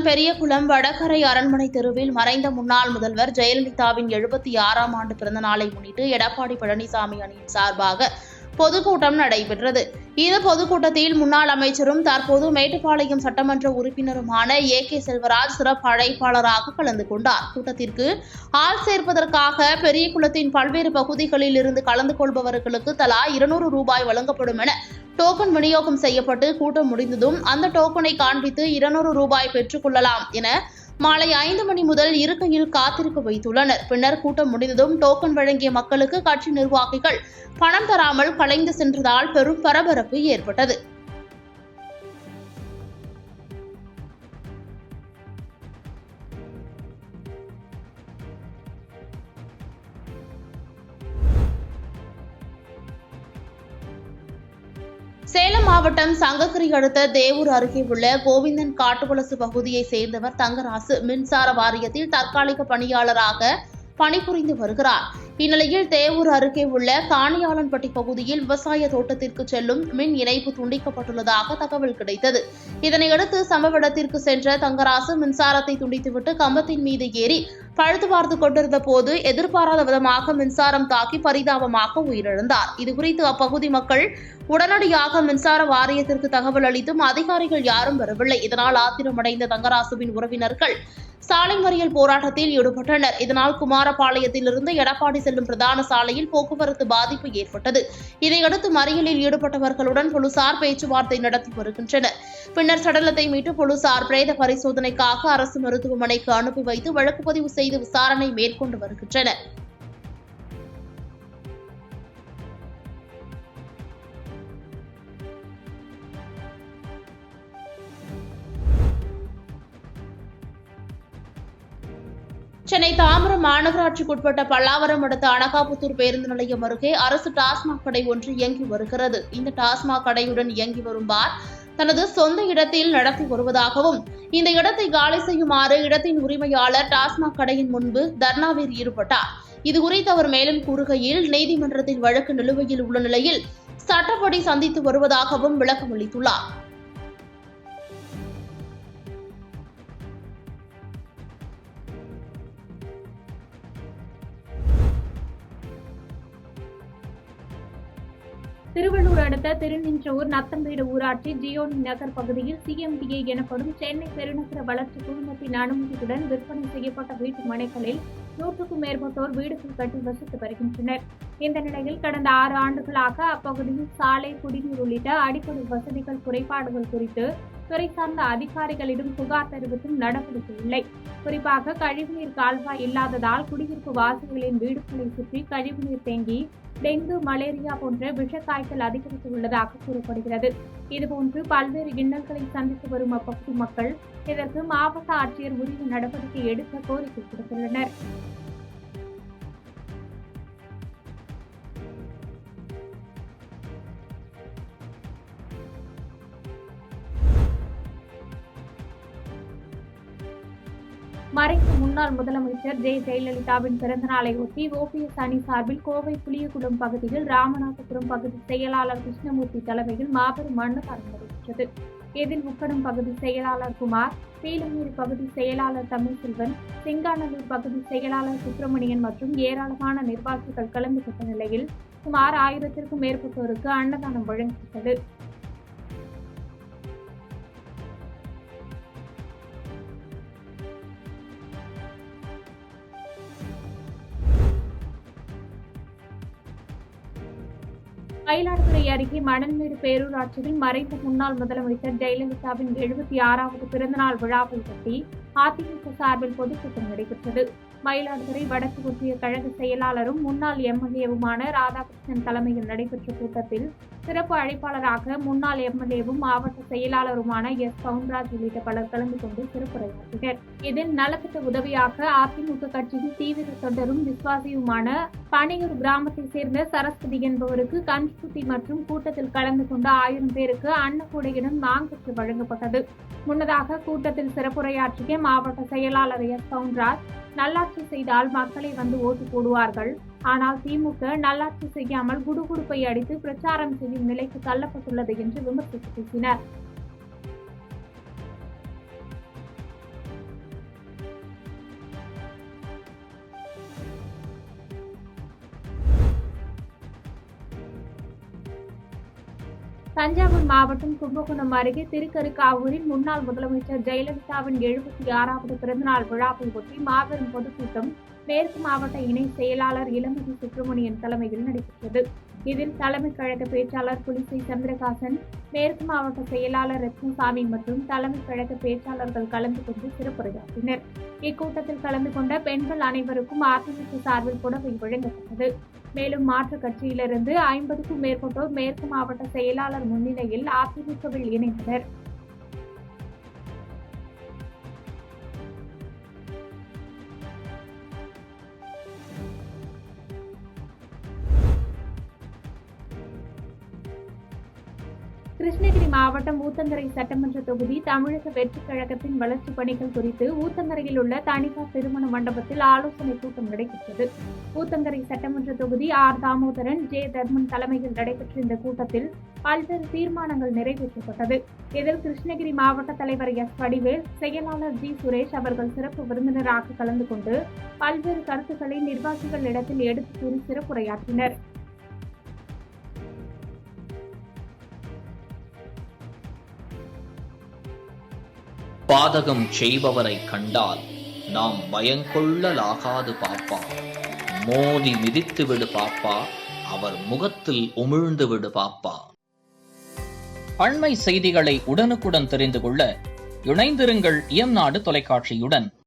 பெரியகுளம் வடகரை அரண்மனை தெருவில் மறைந்த முன்னாள் முதல்வர் ஜெயலலிதாவின் 76ஆம் ஆண்டு பிறந்த நாளை முன்னிட்டு எடப்பாடி பழனிசாமி அணியின் சார்பாக பொதுக்கூட்டம் நடைபெற்றது. இந்த பொதுக்கூட்டத்தில் முன்னாள் அமைச்சரும் தற்போது மேட்டுப்பாளையம் சட்டமன்ற உறுப்பினருமான கே செல்வராஜ் சிறப்பு அழைப்பாளராக கலந்து கொண்டார். கூட்டத்திற்கு ஆள் சேர்ப்பதற்காக பெரியகுளத்தின் பல்வேறு பகுதிகளில் இருந்து கலந்து கொள்பவர்களுக்கு தலா 200 ரூபாய் வழங்கப்படும் என டோக்கன் விநியோகம் செய்யப்பட்டு கூட்டம் முடிந்ததும் அந்த டோக்கனை காண்பித்து 200 ரூபாய் பெற்றுக் கொள்ளலாம் என மாலை 5 மணி முதல் இருக்கையில் காத்திருக்க வைத்துள்ளனர். பின்னர் கூட்டம் முடிந்ததும் டோக்கன் வழங்கிய மக்களுக்கு கட்சி நிர்வாகிகள் பணம் தராமல் கலைந்து சென்றதால் பெரும் பரபரப்பு ஏற்பட்டது. சேலம் மாவட்டம் சங்ககிரி அடுத்த தேவூர் அருகே உள்ள கோவிந்தன் காட்டுவலசு பகுதியைச் சேர்ந்தவர் தங்கராசு மின்சார வாரியத்தில் தற்காலிக பணியாளராக பணிபுரிந்து வருகிறார். இந்நிலையில் தேவூர் அருகே உள்ள காணியாளன்பட்டி பகுதியில் விவசாய தோட்டத்திற்கு செல்லும் மின் இணைப்பு துண்டிக்கப்பட்டுள்ளதாக தகவல் கிடைத்தது. இதனையடுத்து சம்பவ இடத்திற்கு சென்ற தங்கராசு மின்சாரத்தை துண்டித்துவிட்டு கம்பத்தின் மீது ஏறி பழுது பார்த்து கொண்டிருந்த போது எதிர்பாராத விதமாக மின்சாரம் தாக்கி பரிதாபமாக உயிரிழந்தார். இதுகுறித்து அப்பகுதி மக்கள் உடனடியாக மின்சார வாரியத்திற்கு தகவல் அளித்தும் அதிகாரிகள் யாரும் வரவில்லை. இதனால் ஆத்திரமடைந்த தங்கராசுவின் உறவினர்கள் சாலை மறியல் போராட்டத்தில் ஈடுபட்டனர். இதனால் குமாரபாளையத்திலிருந்து எடப்பாடி செல்லும் பிரதான சாலையில் போக்குவரத்து பாதிப்பு ஏற்பட்டது. இதையடுத்து மறியலில் ஈடுபட்டவர்களுடன் போலீசார் பேச்சுவார்த்தை நடத்தி வருகின்றனர். பின்னர் சடலத்தை மீட்டு போலீசார் பிரேத பரிசோதனைக்காக அரசு மருத்துவமனைக்கு அனுப்பி வைத்து வழக்கு பதிவு செய்து விசாரணை மேற்கொண்டு வருகின்றனர். சென்னை தாம்பரம் மாநகராட்சிக்குட்பட்ட பல்லாவரம் அடுத்த அனகாபுத்தூர் பேருந்து நிலையம் அருகே அரசு டாஸ்மாக் கடை ஒன்று இயங்கி வருகிறது. இந்த டாஸ்மாக் கடையுடன் இயங்கி வரும் பார் தனது சொந்த இடத்தில் நடத்தி வருவதாகவும் இந்த இடத்தை காலி செய்யுமாறு இடத்தின் உரிமையாளர் டாஸ்மாக் கடையின் முன்பு தர்ணாவில் ஈடுபட்டார். இதுகுறித்து அவர் மேலும் கூறுகையில் நீதிமன்றத்தில் வழக்கு நிலுவையில் உள்ள நிலையில் சட்டப்படி சந்தித்து வருவதாகவும் விளக்கம் அளித்துள்ளார். திருவள்ளூர் அடுத்த திருநின்றவூர் நத்தம்பேடு ஊராட்சி ஜியோனி நகர் பகுதியில் சிஎம்டிஏ எனப்படும் சென்னை பெருநகர வளர்ச்சி குழுமத்தின் அனுமதியுடன் விற்பனை செய்யப்பட்ட வீட்டு மனைகளில் 100க்கும் மேற்பட்டோர் வீடுகள் கட்டி வசித்து வருகின்றனர். இந்த நிலையில் கடந்த 6 ஆண்டுகளாக அப்பகுதியில் சாலை, குடிநீர் உள்ளிட்ட அடிப்படை வசதிகள் குறைபாடுகள் குறித்து துறை சார்ந்த அதிகாரிகளிடம் புகார் தெரிவித்தும் நடவடிக்கை இல்லை. குறிப்பாக கழிவுநீர் கால்வாய் இல்லாததால் குடியிருப்பு வாசிகளின் வீடுகளை சுற்றி கழிவுநீர் தேங்கி டெங்கு, மலேரியா போன்ற விஷ காய்ச்சல் அதிகரித்து உள்ளதாக கூறப்படுகிறது. இதுபோன்று பல்வேறு இன்னல்களை சந்தித்து வரும் அப்பகுதி மக்கள் இதற்கு மாவட்ட ஆட்சியர் உரிய நடவடிக்கை எடுக்க கோரிக்கை விடுத்துள்ளனர். மறைந்த முன்னாள் முதலமைச்சர் ஜெயலலிதாவின் பிறந்த நாளை ஒட்டி ஓபிஎஸ் அணி சார்பில் கோவை புளியகுளம் பகுதியில் ராமநாதபுரம் பகுதி செயலாளர் கிருஷ்ணமூர்த்தி தலைமையில் மாபெரும் அன்னதானம் நடைபெற்றது. இதில் உக்கடம் பகுதி செயலாளர் குமார், பீலமேரி பகுதி செயலாளர் தமிழ்செல்வன், செங்காநல்லூர் பகுதி செயலாளர் சுப்பிரமணியன் மற்றும் ஏராளமான நிர்வாகிகள் கலந்து கொண்ட நிலையில் சுமார் 1000க்கும் மேற்பட்டோருக்கு அன்னதானம் வழங்கப்பட்டது. மயிலாடுதுறை அருகே மணல்மேடு பேரூராட்சியில் மறைந்த முன்னாள் முதலமைச்சர் ஜெயலலிதாவின் 76வது பிறந்தநாள் விழாவை ஒட்டி அதிமுக சார்பில் பொதுக்கூட்டம் நடைபெற்றது. மயிலாடுதுறை வடக்கு ஒன்றிய கழக செயலாளரும் முன்னாள் எம்எல்ஏவுமான ராதாகிருஷ்ணன் தலைமையில் நடைபெற்ற கூட்டத்தில் சிறப்பு அழைப்பாளராக முன்னாள் எம்எல்ஏவும் மாவட்ட செயலாளருமான பவுன்ராஜ் உள்ளிட்ட பலர் கலந்து கொண்டு சிறப்புரையாற்றினர். இதில் நலத்திட்ட உதவியாக அதிமுக கட்சியின் தீவிர தொண்டரும் விசுவாசியுமான பனையூர் கிராமத்தை சேர்ந்த சரஸ்வதி என்பவருக்கு கஞ்சிக்குட்டி மற்றும் கூட்டத்தில் கலந்து கொண்ட 1000 பேருக்கு அன்னக்கூடையுடன் மாங்கற்று வழங்கப்பட்டது. முன்னதாக கூட்டத்தில் சிறப்புரையாற்றிய மாவட்ட செயலாளர் பவுன்ராஜ், நல்லாட்சி செய்தால் மக்களை வந்து ஓட்டு போடுவார்கள். ஆனால் திமுக நல்லாட்சி செய்யாமல் குடுகுடுப்பை அடித்து பிரச்சாரம் செய்யும் நிலைக்கு தள்ளப்பட்டுள்ளது என்று விமர்சித்து பேசினார். தஞ்சாவூர் மாவட்டம் கும்பகோணம் அருகே திருக்கருக்காவூரில் முன்னாள் முதலமைச்சர் ஜெயலலிதாவின் 76வது பிறந்தநாள் விழாவை ஒட்டி மாபெரும் பொதுக்கூட்டம் மேற்கு மாவட்ட இணை செயலாளர் இளமதி சுப்பிரமணியன் தலைமையில் நடைபெற்றது. இதில் தலைமை கழக பேச்சாளர் புலிசை சந்திரகாசன், மேற்கு மாவட்ட செயலாளர் ரத்னசாமி மற்றும் தலைமை கழக பேச்சாளர்கள் கலந்து கொண்டு சிறப்புரையாற்றினர். இக்கூட்டத்தில் கலந்து கொண்ட பெண்கள் அனைவருக்கும் அதிமுக சார்பில் புடவை வழங்கப்பட்டது. மேலும் மாற்றுக் கட்சியிலிருந்து 50க்கும் மேற்பட்டோர் மேற்கு மாவட்ட செயலாளர் முன்னிலையில் அதிமுகவில் இணைந்தனர். கிருஷ்ணகிரி மாவட்டம் ஊத்தங்கரை சட்டமன்ற தொகுதி தமிழக வெற்றிக் கழகத்தின் வளர்ச்சிப் பணிகள் குறித்து ஊத்தங்கரையில் உள்ள தனியார் திருமண மண்டபத்தில் ஆலோசனை கூட்டம் நடைபெற்றது. ஊத்தங்கரை சட்டமன்ற தொகுதி ஆர். தாமோதரன், ஜே. தர்மன் தலைமையில் நடைபெற்ற இந்த கூட்டத்தில் பல்வேறு தீர்மானங்கள் நிறைவேற்றப்பட்டது. இதில் கிருஷ்ணகிரி மாவட்ட தலைவர் எஸ். வடிவேல், செயலாளர் ஜி. சுரேஷ் அவர்கள் சிறப்பு விருந்தினராக கலந்து கொண்டு பல்வேறு கருத்துக்களை நிர்வாகிகளிடத்தில் எடுத்துக் கூறி சிறப்புரையாற்றினர். பாதகம் செய்பவரை கண்டால் நாம் பயங்கொள்ளலாகாது பாப்பா. மோதி மிதித்து விடு பாப்பா, அவர் முகத்தில் உமிழ்ந்து விடு பாப்பா. அண்மை செய்திகளை உடனுக்குடன் தெரிந்து கொள்ள இணைந்திருங்கள் இயம்நாடு தொலைக்காட்சியுடன்.